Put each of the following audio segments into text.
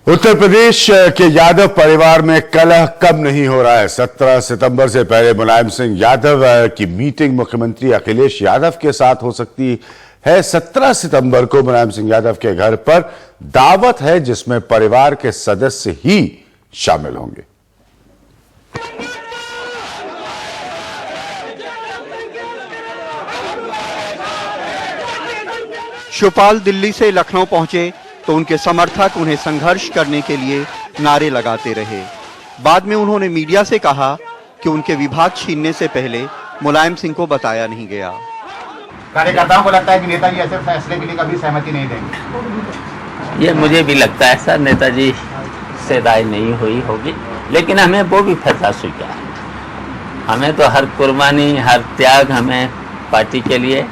उत्तर प्रदेश के यादव परिवार में कलह कम नहीं हो रहा है। 17 सितंबर से पहले मुलायम सिंह यादव की मीटिंग मुख्यमंत्री अखिलेश यादव के साथ हो सकती है। 17 सितंबर को मुलायम सिंह यादव के घर पर दावत है, जिसमें परिवार के सदस्य ही शामिल होंगे। शिवपाल दिल्ली से लखनऊ पहुंचे तो उनके समर्थक उन्हें संघर्ष करने के लिए नारे लगाते रहे। बाद में उन्होंने मीडिया से कहा कि उनके विभाग छीनने से पहले मुलायम सिंह को बताया नहीं गया। कार्यकर्ताओं को लगता है कि नेताजी ऐसे फैसले के लिए कभी सहमति नहीं देंगे। ये मुझे भी लगता है सर, नेताजी से राय नहीं हुई होगी, लेकिन हमें वो भी फैसला स्वीकार है। हमें तो हर कुर्बानी, हर त्याग हमें पार्टी के लिए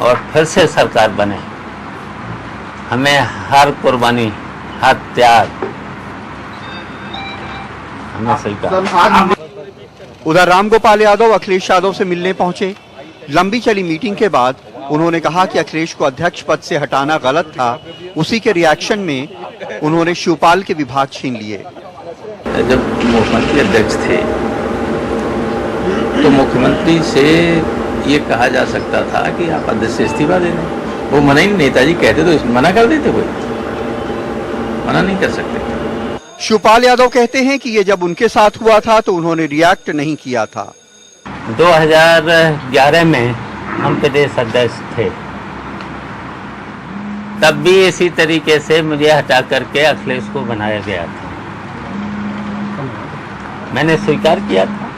और फिर से सरकार बने, हमें हर कुर्बानी, हर त्याग हमें स्वीकार। उधर रामगोपाल यादव अखिलेश यादव से मिलने पहुंचे। लंबी चली मीटिंग के बाद उन्होंने कहा कि अखिलेश को अध्यक्ष पद से हटाना गलत था। उसी के रिएक्शन में उन्होंने शिवपाल के विभाग छीन लिए। जब मुख्यमंत्री अध्यक्ष थे तो मुख्यमंत्री से ये कहा जा सकता था कि आप अध्यक्ष से इस्तीफा दे दें। वो मना ही, नेताजी कहते तो मना कर देते, कोई मना नहीं कर सकते। शिवपाल यादव कहते हैं कि ये जब उनके साथ हुआ था तो उन्होंने रिएक्ट नहीं किया था। 2011 में हम प्रदेश अध्यक्ष थे, तब भी इसी तरीके से मुझे हटा करके अखिलेश को बनाया गया था, मैंने स्वीकार किया था।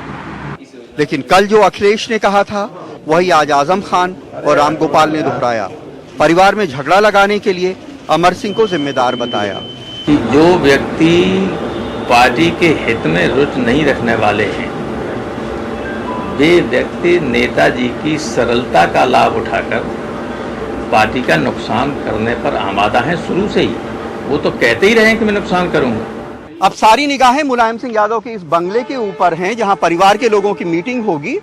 लेकिन कल जो अखिलेश ने कहा था वही आज आजम खान और रामगोपाल ने दोहराया। परिवार में झगड़ा लगाने के लिए अमर सिंह को जिम्मेदार बताया। कि जो व्यक्ति पार्टी के हित में रुचि नहीं रखने वाले हैं, वे व्यक्ति नेताजी की सरलता का लाभ उठाकर पार्टी का नुकसान करने पर आमादा हैं शुरू से ही। वो तो कहते ही रहे कि मैं नुकसान करूंगा। अब सारी निगाहें मुलायम सिंह यादव के इस बंगले के ऊपर हैं, जहां परिवार के लोगों की मीटिंग होगी।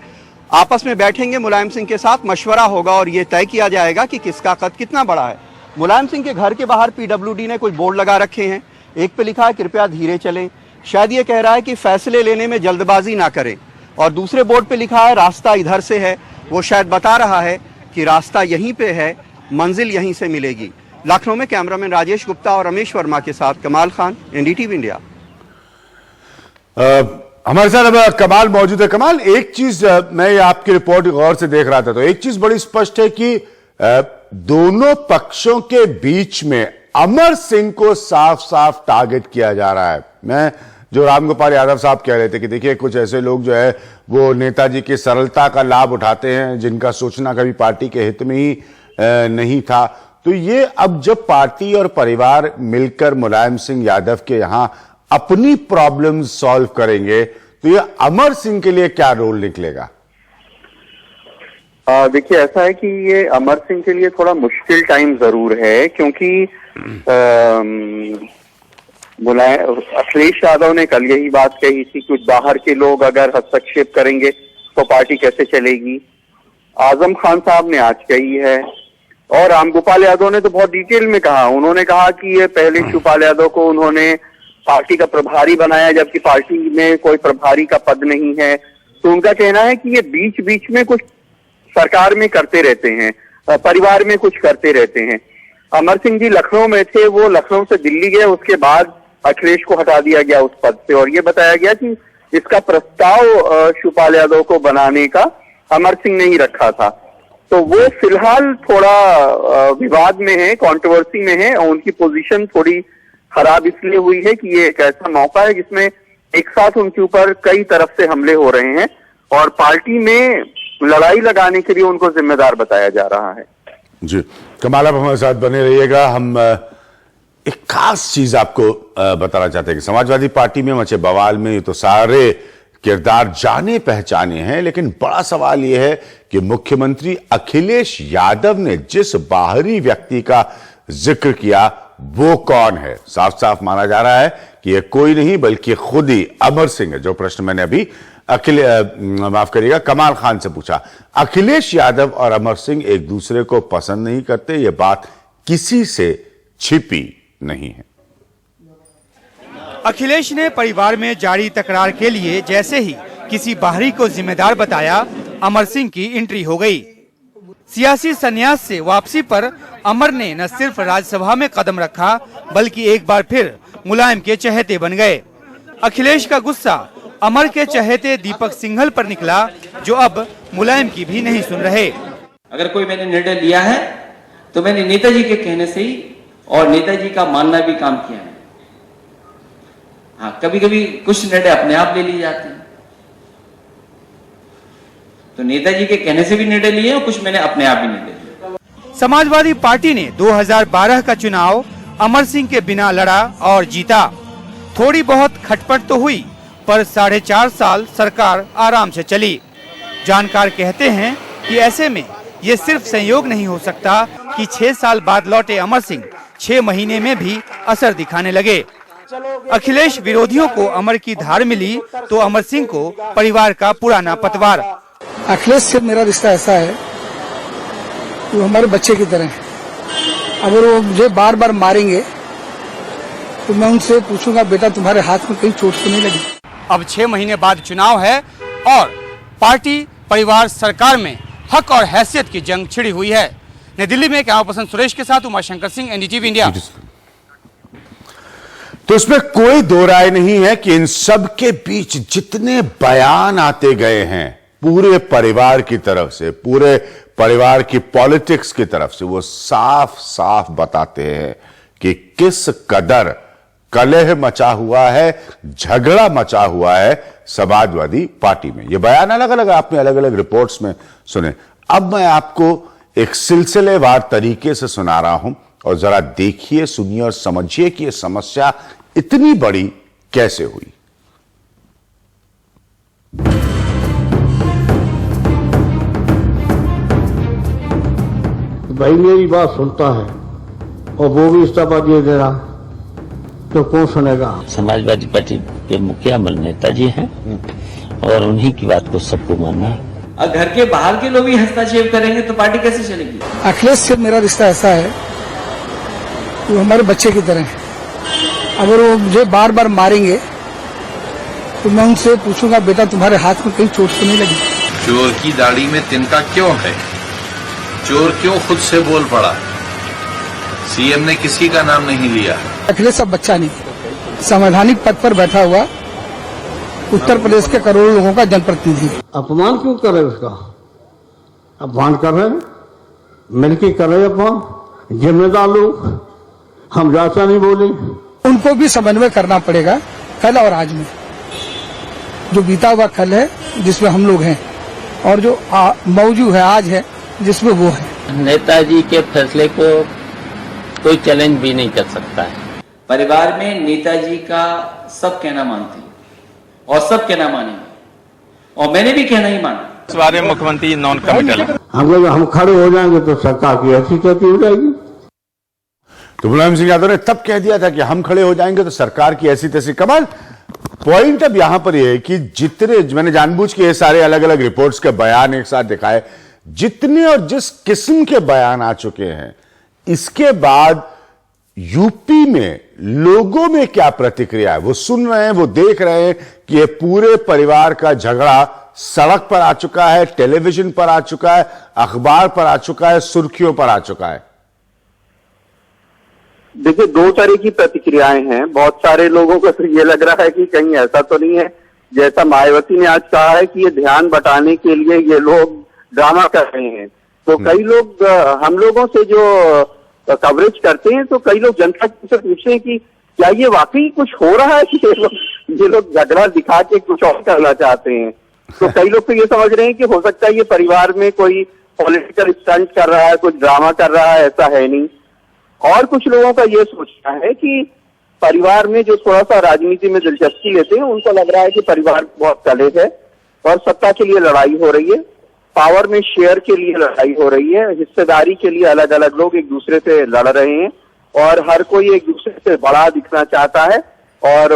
आपस में बैठेंगे, मुलायम सिंह के साथ मशवरा होगा और ये तय किया जाएगा कि किसका कद कितना बड़ा है। मुलायम सिंह के घर के बाहर पीडब्ल्यूडी ने कुछ बोर्ड लगा रखे हैं। एक पे लिखा है कृपया धीरे चलें, शायद ये कह रहा है कि फैसले लेने में जल्दबाजी ना करें। और दूसरे बोर्ड पे लिखा है रास्ता इधर से है, वो शायद बता रहा है कि रास्ता यहीं पे है, मंजिल यहीं से मिलेगी। लखनऊ में कैमरामैन राजेश गुप्ता और रमेश वर्मा के साथ कमाल खान, एनडीटीवी इंडिया। हमारे साथ अब कमाल मौजूद है। कमाल, एक चीज मैं आपकी रिपोर्ट गौर से देख रहा था, तो एक चीज बड़ी स्पष्ट है कि दोनों पक्षों के बीच में अमर सिंह को साफ साफ टारगेट किया जा रहा है। मैं जो रामगोपाल यादव साहब कह रहे थे कि देखिए कुछ ऐसे लोग जो है वो नेताजी की सरलता का लाभ उठाते हैं, जिनका सोचना कभी पार्टी के हित में ही नहीं था। तो ये अब जब पार्टी और परिवार मिलकर मुलायम सिंह यादव के यहां अपनी प्रॉब्लम सॉल्व करेंगे, तो ये अमर सिंह के लिए क्या रोल निकलेगा? देखिए, ऐसा है कि ये अमर सिंह के लिए थोड़ा मुश्किल टाइम जरूर है, क्योंकि अखिलेश यादव ने कल यही बात कही थी, कुछ बाहर के लोग अगर हस्तक्षेप करेंगे तो पार्टी कैसे चलेगी। आजम खान साहब ने आज कही है, और रामगोपाल यादव ने तो बहुत डिटेल में कहा। उन्होंने कहा कि ये पहले शिवपाल यादव को उन्होंने पार्टी का प्रभारी बनाया, जबकि पार्टी में कोई प्रभारी का पद नहीं है। तो उनका कहना है कि ये बीच बीच में कुछ सरकार में करते रहते हैं, परिवार में कुछ करते रहते हैं। अमर सिंह जी लखनऊ में थे, वो लखनऊ से दिल्ली गए, उसके बाद अखिलेश को हटा दिया गया उस पद से, और ये बताया गया कि इसका प्रस्ताव शिवपाल यादव को बनाने का अमर सिंह ने ही रखा था। तो वो फिलहाल थोड़ा विवाद में है, कंट्रोवर्सी में है, और उनकी पोजीशन थोड़ी खराब इसलिए हुई है कि ये एक ऐसा मौका है जिसमें एक साथ उनके ऊपर कई तरफ से हमले हो रहे हैं, और पार्टी में लड़ाई लगाने के लिए उनको जिम्मेदार बताया जा रहा है। जी कमाल, आप हमारे साथ बने रहिएगा। हम एक खास चीज आपको बताना चाहते हैं कि समाजवादी पार्टी में मचे बवाल में तो सारे किरदार जाने पहचाने हैं, लेकिन बड़ा सवाल यह है कि मुख्यमंत्री अखिलेश यादव ने जिस बाहरी व्यक्ति का जिक्र किया वो कौन है। साफ साफ माना जा रहा है कि यह कोई नहीं बल्कि खुद ही अमर सिंह है। जो प्रश्न मैंने अभी माफ करिएगा कमाल खान से पूछा, अखिलेश यादव और अमर सिंह एक दूसरे को पसंद नहीं करते, यह बात किसी से छिपी नहीं है। अखिलेश ने परिवार में जारी तकरार के लिए जैसे ही किसी बाहरी को जिम्मेदार बताया, अमर सिंह की एंट्री हो गई। सियासी संन्यास से वापसी पर अमर ने न सिर्फ राज्यसभा में कदम रखा, बल्कि एक बार फिर मुलायम के चहेते बन गए। अखिलेश का गुस्सा अमर के चहेते दीपक सिंघल पर निकला, जो अब मुलायम की भी नहीं सुन रहे। अगर कोई मैंने निर्णय लिया है तो मैंने नेताजी के कहने से ही और नेताजी का मानना भी काम किया है। हाँ, कभी कभी कुछ निर्णय अपने आप ले लिए जाते हैं, तो नेताजी के कहने से भी निर्णय लिए और कुछ मैंने अपने आप भी निर्णय लिए। समाजवादी पार्टी ने 2012 का चुनाव अमर सिंह के बिना लड़ा और जीता। थोड़ी बहुत खटपट तो हुई, पर 4.5 साल सरकार आराम से चली। जानकार कहते हैं कि ऐसे में ये सिर्फ संयोग नहीं हो सकता कि 6 साल बाद लौटे अमर सिंह 6 महीने में भी असर दिखाने लगे। अखिलेश विरोधियों को अमर की धार मिली तो अमर सिंह को परिवार का पुराना पतवार। अखिलेश से मेरा रिश्ता ऐसा है, वो हमारे बच्चे की तरह है। अगर वो मुझे बार बार मारेंगे तो मैं उनसे पूछूंगा, बेटा तुम्हारे हाथ में कहीं चोट तो नहीं लगी? अब 6 महीने बाद चुनाव है और पार्टी परिवार सरकार में हक और हैसियत की जंग छिड़ी हुई है। नई दिल्ली में कैमरा पर्सन सुरेश के साथ उमाशंकर सिंह, एनडीटीवी इंडिया। तो इसमें कोई दो राय नहीं है कि इन सब के बीच जितने बयान आते गए हैं पूरे परिवार की तरफ से, पूरे परिवार की पॉलिटिक्स की तरफ से, वो साफ साफ बताते हैं कि किस कदर कलह मचा हुआ है, झगड़ा मचा हुआ है समाजवादी पार्टी में। ये बयान अलग अलग आपने अलग अलग रिपोर्ट्स में सुने। अब मैं आपको एक सिलसिलेवार तरीके से सुना रहा हूं और जरा देखिए, सुनिए और समझिए कि यह समस्या इतनी बड़ी कैसे हुई। भाई मेरी बात सुनता है और वो भी इस्तीफा दे रहा, तो कौन सुनेगा? समाजवादी पार्टी के मुखिया नेताजी हैं और उन्हीं की बात को सबको मानना है। अगर घर के बाहर के लोग भी हस्तक्षेप करेंगे तो पार्टी कैसे चलेगी? अखिलेश से मेरा रिश्ता ऐसा है, वो हमारे बच्चे की तरह है। अगर वो मुझे बार बार मारेंगे तो मैं उनसे पूछूंगा, बेटा तुम्हारे हाथ में कहीं चोट तो नहीं लगी? चोर की दाढ़ी में तिनका क्यों है? चोर क्यों खुद से बोल पड़ा? सीएम ने किसी का नाम नहीं लिया। अखिलेश अब बच्चा नहीं, संवैधानिक पद पर बैठा हुआ उत्तर प्रदेश के करोड़ों लोगों का जनप्रतिनिधि। अपमान क्यों कर रहे उसका? अपमान कर रहे हैं, मिलकर कर रहे अपमान। जिम्मेदार लोग, हम ज्यादा नहीं बोले। उनको भी समन्वय करना पड़ेगा कल और आज में। जो बीता हुआ कल है जिसमें हम लोग हैं, और जो मौजूद है आज है जिसमें वो है। नेताजी के फैसले को कोई चैलेंज भी नहीं कर सकता है। परिवार में नेताजी का सब कहना मानते हैं और सब कहना मानेंगे, और मैंने भी कहना ही माना। इस बारे में मुख्यमंत्री नॉन कमिटल। हम खड़े हो जाएंगे तो सरकार की ऐसी कैसी हो जाएगी? तो मुलायम सिंह यादव ने तब कह दिया था कि हम खड़े हो जाएंगे तो सरकार की ऐसी तैसी। कमाल पॉइंट अब यहां पर यह है कि जितने, मैंने जानबूझ के ये सारे अलग अलग रिपोर्ट्स के बयान एक साथ दिखाए, जितने और जिस किस्म के बयान आ चुके हैं, इसके बाद यूपी में लोगों में क्या प्रतिक्रिया है वो सुन रहे हैं, वो देख रहे हैं कि ये पूरे परिवार का झगड़ा सड़क पर आ चुका है, टेलीविजन पर आ चुका है, अखबार पर आ चुका है, सुर्खियों पर आ चुका है। देखिए, 2 तरह की प्रतिक्रियाएं हैं। बहुत सारे लोगों को तो ये लग रहा है कि कहीं ऐसा तो नहीं है जैसा मायावती ने आज कहा है कि ये ध्यान बटाने के लिए ये लोग ड्रामा कर रहे हैं। तो कई लोग, हम लोगों से जो कवरेज करते हैं, तो कई लोग जनता से पूछते हैं कि क्या ये वाकई कुछ हो रहा है कि ये लोग झगड़ा दिखा के कुछ और करना चाहते हैं। तो कई लोग तो ये समझ रहे हैं कि हो सकता है ये परिवार में कोई पॉलिटिकल स्टंट कर रहा है, कुछ ड्रामा कर रहा है, ऐसा है नहीं। और कुछ लोगों का ये सोचना है कि परिवार में जो थोड़ा सा राजनीति में दिलचस्पी लेते हैं, उनको लग रहा है कि परिवार बहुत कलेश है और सत्ता के लिए लड़ाई हो रही है, पावर में शेयर के लिए लड़ाई हो रही है, हिस्सेदारी के लिए अलग अलग लोग एक दूसरे से लड़ रहे हैं और हर कोई एक दूसरे से बड़ा दिखना चाहता है और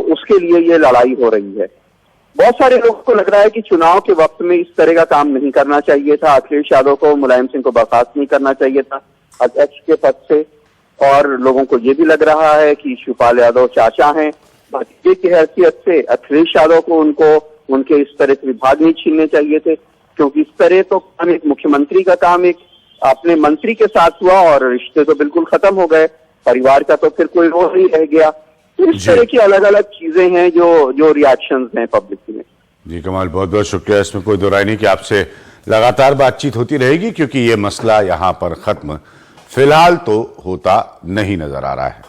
उसके लिए ये लड़ाई हो रही है। बहुत सारे लोगों को लग रहा है कि चुनाव के वक्त में इस तरह का काम नहीं करना चाहिए था। अखिलेश यादव को, मुलायम सिंह को बर्खास्त नहीं करना चाहिए था अध्यक्ष के पद से। और लोगों को ये भी लग रहा है कि शिवपाल यादव चाचा हैं, भतीजे की हैसियत से अखिलेश यादव को उनको उनके इस तरह से विभाग नहीं छीनने चाहिए थे, क्योंकि इस तरह तो काम एक मुख्यमंत्री का काम एक अपने मंत्री के साथ हुआ और रिश्ते तो बिल्कुल खत्म हो गए, परिवार का तो फिर कोई रोल नहीं रह गया। तो इस तरह की अलग अलग चीजें हैं जो रिएक्शंस हैं पब्लिक में। जी कमाल, बहुत बहुत शुक्रिया। इसमें कोई दो राय नहीं कि आपसे लगातार बातचीत होती रहेगी, क्योंकि ये मसला यहां पर खत्म फिलहाल तो होता नहीं नजर आ रहा है।